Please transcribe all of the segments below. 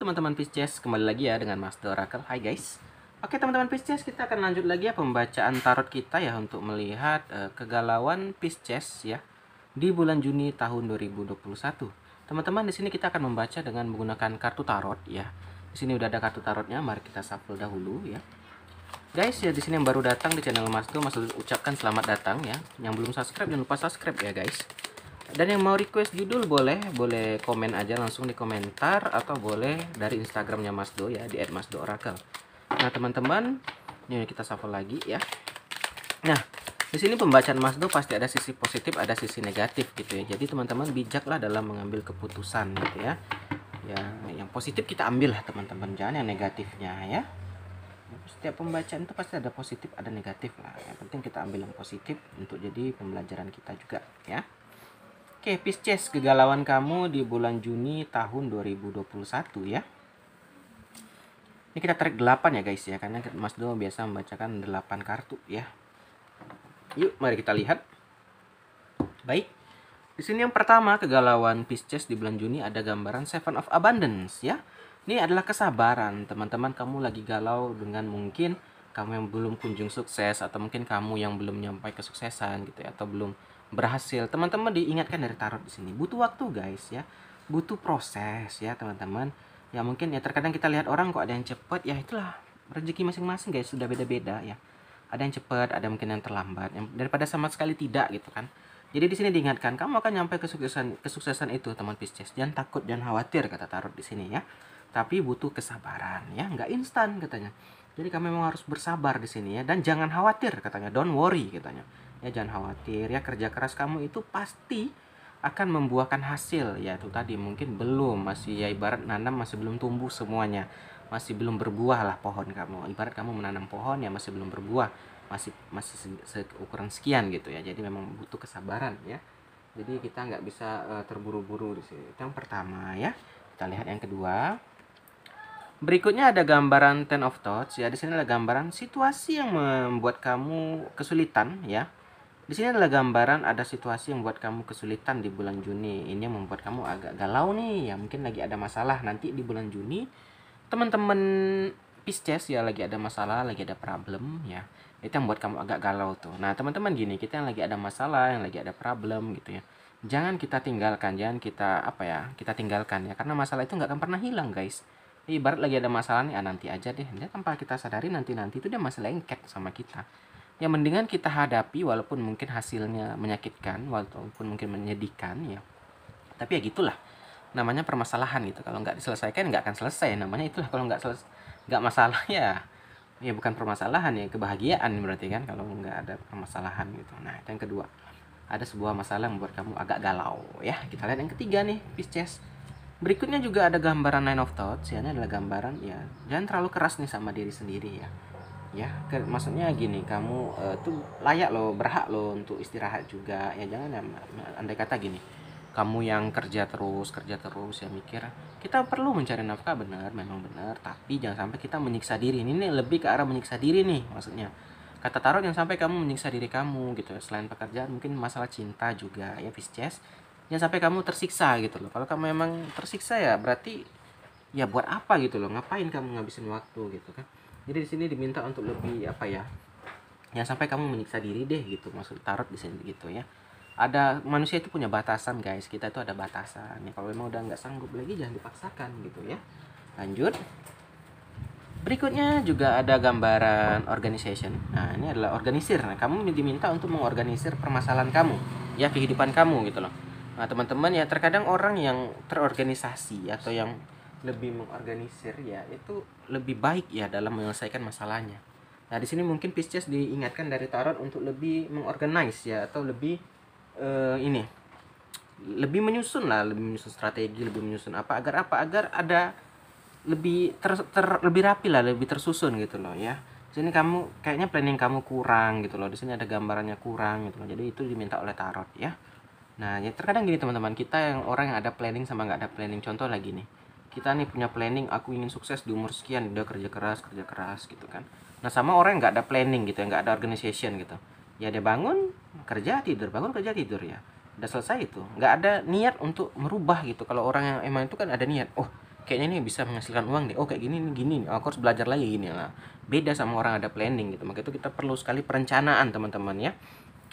Teman-teman Pisces, kembali lagi ya dengan Mas Dorakel. Hai guys. Oke teman-teman Pisces, kita akan lanjut lagi ya pembacaan tarot kita ya untuk melihat kegalauan Pisces ya di bulan Juni tahun 2021. Teman-teman, di sini kita akan membaca dengan menggunakan kartu tarot ya. Di sini udah ada kartu tarotnya, mari kita shuffle dahulu ya. Guys ya, di sini yang baru datang di channel Mas Do, Mas Do ucapkan selamat datang ya. Yang belum subscribe jangan lupa subscribe ya guys. Dan yang mau request judul boleh komen aja langsung di komentar atau boleh dari Instagramnya Mas Do ya di @masdoorakel. Nah teman-teman, ini kita shuffle lagi ya. Nah di sini pembacaan Mas Do pasti ada sisi positif, ada sisi negatif gitu ya. Jadi teman-teman bijaklah dalam mengambil keputusan gitu ya. Ya yang positif kita ambil lah teman-teman, jangan yang negatifnya ya. Setiap pembacaan itu pasti ada positif, ada negatif lah. Yang penting kita ambil yang positif untuk jadi pembelajaran kita juga ya. Oke, Pisces, kegalauan kamu di bulan Juni tahun 2021 ya. Ini kita tarik 8 ya guys ya, karena Mas Do biasa membacakan 8 kartu ya. Yuk, mari kita lihat. Baik. Di sini yang pertama, kegalauan Pisces di bulan Juni ada gambaran Seven of Abundance ya. Ini adalah kesabaran, teman-teman. Kamu lagi galau dengan mungkin kamu yang belum kunjung sukses, atau mungkin kamu yang belum nyampai kesuksesan gitu ya, atau belum berhasil. Teman-teman diingatkan dari tarot di sini, butuh waktu guys ya, butuh proses ya teman-teman. Ya mungkin ya terkadang kita lihat orang kok ada yang cepat, ya itulah rezeki masing-masing guys, sudah beda-beda ya. Ada yang cepat, ada mungkin yang terlambat, yang daripada sama sekali tidak gitu kan. Jadi di sini diingatkan kamu akan nyampe kesuksesan itu teman Pisces. Jangan takut, jangan khawatir kata tarot di sini ya. Tapi butuh kesabaran ya, nggak instan katanya. Jadi kamu memang harus bersabar di sini ya, dan jangan khawatir katanya, don't worry katanya. Ya jangan khawatir ya, kerja keras kamu itu pasti akan membuahkan hasil ya. Itu tadi mungkin belum, masih ya ibarat nanam masih belum tumbuh semuanya, masih belum berbuah lah pohon kamu. Ibarat kamu menanam pohon ya masih belum berbuah, masih seukuran sekian gitu ya. Jadi memang butuh kesabaran ya. Jadi kita nggak bisa terburu-buru di sini. Itu yang pertama ya. Kita lihat yang kedua. Berikutnya ada gambaran Ten of Thoughts ya. Di sini adalah gambaran situasi yang membuat kamu kesulitan ya. Di sini adalah gambaran ada situasi yang membuat kamu kesulitan di bulan Juni. Ini yang membuat kamu agak galau nih. Ya mungkin lagi ada masalah nanti di bulan Juni. Teman-teman Pisces ya lagi ada masalah, lagi ada problem ya. Itu yang membuat kamu agak galau tuh. Nah, teman-teman gini, kita yang lagi ada masalah, yang lagi ada problem gitu ya. Jangan kita tinggalkan, jangan kita kita tinggalkan ya, karena masalah itu nggak akan pernah hilang, guys. Ibarat lagi ada masalah nih, nanti aja deh. Dia tanpa kita sadari nanti itu dia masih lengket sama kita. Ya mendingan kita hadapi walaupun mungkin hasilnya menyakitkan, walaupun mungkin menyedihkan ya. Tapi ya gitulah. Namanya permasalahan gitu. Kalau nggak diselesaikan nggak akan selesai. Namanya itulah, kalau nggak masalah ya bukan permasalahan ya, kebahagiaan berarti kan kalau nggak ada permasalahan gitu. Nah, itu yang kedua. Ada sebuah masalah yang membuat kamu agak galau ya. Kita lihat yang ketiga nih, Pisces. Berikutnya juga ada gambaran Nine of Thoughts ya. Ini adalah gambaran ya, jangan terlalu keras nih sama diri sendiri ya. Ya, maksudnya gini, kamu tuh layak loh, berhak loh untuk istirahat juga. Ya jangan ya, andai kata gini, kamu yang kerja terus ya mikir kita perlu mencari nafkah, benar, memang benar, tapi jangan sampai kita menyiksa diri. Ini lebih ke arah menyiksa diri nih maksudnya. Kata tarot yang sampai kamu menyiksa diri kamu gitu. Selain pekerjaan mungkin masalah cinta juga ya Pisces. Jangan sampai kamu tersiksa gitu loh. Kalau kamu memang tersiksa ya berarti ya buat apa gitu loh. Ngapain kamu ngabisin waktu gitu kan. Jadi di sini diminta untuk lebih jangan sampai kamu menyiksa diri deh gitu. Maksud tarot di sini gitu ya. Ada manusia itu punya batasan guys. Kita itu ada batasan. Ya kalau memang udah nggak sanggup lagi jangan dipaksakan gitu ya. Lanjut. Berikutnya juga ada gambaran organization. Nah, ini adalah organisir. Nah, kamu diminta untuk mengorganisir permasalahan kamu, ya kehidupan kamu gitu loh. Nah, teman-teman ya terkadang orang yang terorganisasi atau yang lebih mengorganisir ya itu lebih baik ya dalam menyelesaikan masalahnya. Nah, di sini mungkin Pisces diingatkan dari tarot untuk lebih mengorganize ya, atau lebih lebih menyusun strategi, lebih menyusun agar ada lebih lebih rapi lah, lebih tersusun gitu loh ya. Di sini kamu kayaknya planning kamu kurang gitu loh. Di sini ada gambarannya kurang gitu loh. Jadi itu diminta oleh tarot ya. Nah, ya terkadang gini teman-teman, kita yang orang yang ada planning sama nggak ada planning. Contoh lagi nih, kita nih punya planning, aku ingin sukses di umur sekian, udah kerja keras gitu kan. Nah, sama orang yang nggak ada planning gitu, yang nggak ada organization gitu. Ya dia bangun kerja tidur, bangun kerja tidur ya. Udah selesai itu. Nggak ada niat untuk merubah gitu. Kalau orang yang emang itu kan ada niat. Oh, kayaknya ini bisa menghasilkan uang deh, oh kayak gini nih, gini nih, aku harus belajar lagi gini lah. Beda sama orang ada planning gitu. Maka itu kita perlu sekali perencanaan teman-teman ya,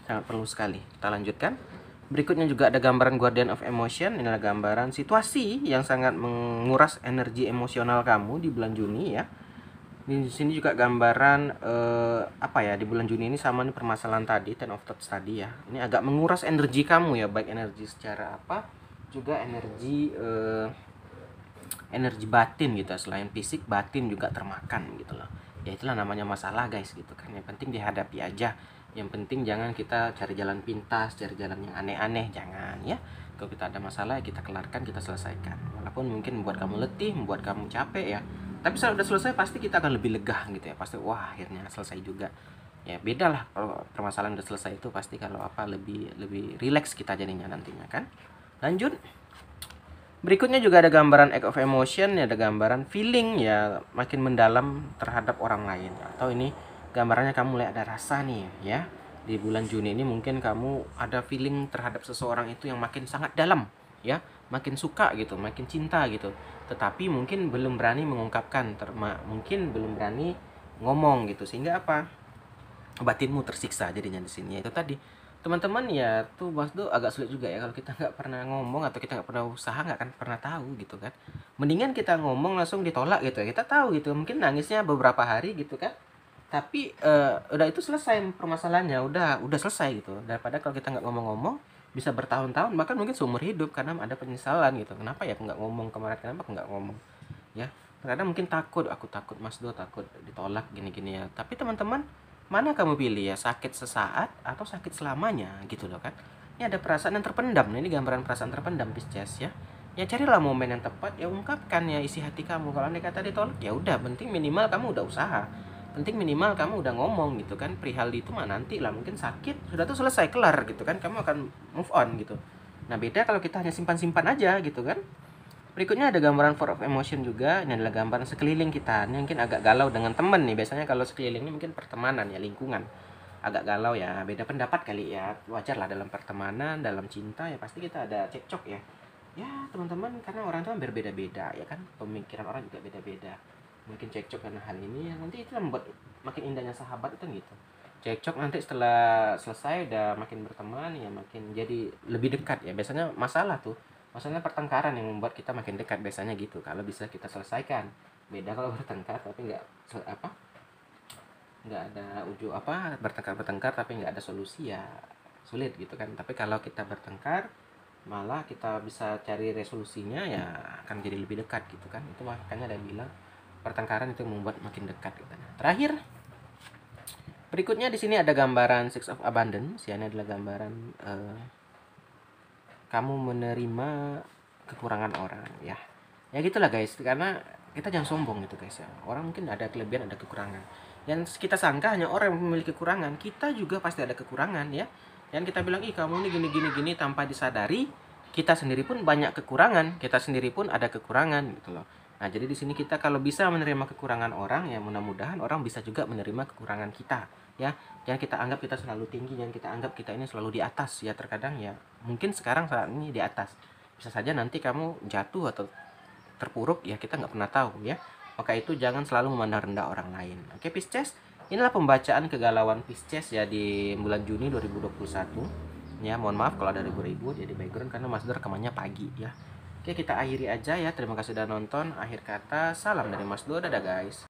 sangat perlu sekali. Kita lanjutkan. Berikutnya juga ada gambaran Guardian of Emotion. Ini adalah gambaran situasi yang sangat menguras energi emosional kamu di bulan Juni ya. Di sini juga gambaran apa ya, di bulan Juni ini sama nih permasalahan tadi, Ten of Thoughts tadi ya. Ini agak menguras energi kamu ya, baik energi secara apa, juga energi energi batin gitu. Selain fisik, batin juga termakan gitu loh. Ya itulah namanya masalah guys gitu kan. Yang penting dihadapi aja. Yang penting jangan kita cari jalan pintas, cari jalan yang aneh-aneh, jangan ya. Kalau kita ada masalah ya kita kelarkan, kita selesaikan. Walaupun mungkin membuat kamu letih, membuat kamu capek ya, tapi setelah udah selesai pasti kita akan lebih lega gitu ya. Pasti wah akhirnya selesai juga. Ya beda lah kalau permasalahan udah selesai itu, pasti kalau apa lebih rileks kita jadinya nantinya kan. Lanjut. Berikutnya juga ada gambaran act of emotion ya, ada gambaran feeling ya, makin mendalam terhadap orang lain. Atau ini gambarannya kamu mulai ada rasa nih ya. Di bulan Juni ini mungkin kamu ada feeling terhadap seseorang itu yang makin sangat dalam ya, makin suka gitu, makin cinta gitu. Tetapi mungkin belum berani mengungkapkan, mungkin belum berani ngomong gitu, sehingga apa? Batinmu tersiksa jadinya di sini. Itu tadi teman-teman ya, tuh Mas tuh agak sulit juga ya kalau kita nggak pernah ngomong atau kita nggak pernah usaha, nggak akan pernah tahu gitu kan. Mendingan kita ngomong langsung ditolak gitu ya, kita tahu gitu, mungkin nangisnya beberapa hari gitu kan, tapi udah itu selesai permasalahannya, udah selesai gitu, daripada kalau kita nggak ngomong-ngomong bisa bertahun-tahun bahkan mungkin seumur hidup karena ada penyesalan gitu, kenapa ya aku nggak ngomong kemarin, kenapa aku nggak ngomong ya. Kadang mungkin takut, aku takut Mas Do, takut ditolak gini-gini ya. Tapi teman-teman, mana kamu pilih ya, sakit sesaat atau sakit selamanya gitu loh kan. Ini ada perasaan yang terpendam. Nah, ini gambaran perasaan terpendam Pisces ya. Ya carilah momen yang tepat, ya ungkapkan ya isi hati kamu. Kalau andai kata ditolak ya udah, penting minimal kamu udah usaha. Penting minimal kamu udah ngomong gitu kan. Perihal itu mah nanti lah, mungkin sakit sudah tuh selesai kelar gitu kan. Kamu akan move on gitu. Nah, beda kalau kita hanya simpan-simpan aja gitu kan. Berikutnya ada gambaran Four of Emotion juga. Ini adalah gambaran sekeliling kita. Ini mungkin agak galau dengan teman nih. Biasanya kalau sekeliling ini mungkin pertemanan ya, lingkungan. Agak galau ya, beda pendapat kali ya. Wajar lah dalam pertemanan, dalam cinta ya pasti kita ada cekcok ya. Ya teman-teman, karena orang itu kan berbeda-beda ya kan. Pemikiran orang juga beda-beda. Mungkin cekcok karena hal ini ya, nanti itu membuat makin indahnya sahabat itu gitu. Cekcok nanti setelah selesai udah makin berteman ya, makin jadi lebih dekat ya. Biasanya masalah tuh, maksudnya pertengkaran yang membuat kita makin dekat biasanya gitu, kalau bisa kita selesaikan. Beda kalau bertengkar tapi nggak ada ujung apa, bertengkar tapi nggak ada solusi ya sulit gitu kan. Tapi kalau kita bertengkar malah kita bisa cari resolusinya ya akan jadi lebih dekat gitu kan. Itu makanya ada bilang pertengkaran itu membuat makin dekat gitu. Nah, terakhir berikutnya di sini ada gambaran Six of Abundance ya. Ini adalah gambaran kamu menerima kekurangan orang ya. Ya gitulah guys, karena kita jangan sombong gitu guys ya. Orang mungkin ada kelebihan, ada kekurangan. Yang kita sangka hanya orang yang memiliki kekurangan, kita juga pasti ada kekurangan ya. Yang kita bilang, ih kamu ini gini tanpa disadari, kita sendiri pun banyak kekurangan, kita sendiri pun ada kekurangan gitu loh. Nah, jadi di sini kita kalau bisa menerima kekurangan orang, ya mudah-mudahan orang bisa juga menerima kekurangan kita ya. Jangan kita anggap kita selalu tinggi, jangan kita anggap kita ini selalu di atas ya. Terkadang ya mungkin sekarang saat ini di atas, bisa saja nanti kamu jatuh atau terpuruk ya, kita nggak pernah tahu ya. Maka itu jangan selalu memandang rendah orang lain. Oke Pisces, inilah pembacaan kegalauan Pisces ya di bulan Juni 2021 ya. Mohon maaf kalau ada ribut-ribut ya di background karena Mas Dor rekamannya pagi ya. Oke, kita akhiri aja ya. Terima kasih sudah nonton. Akhir kata, salam dari Mas Dor, dadah guys.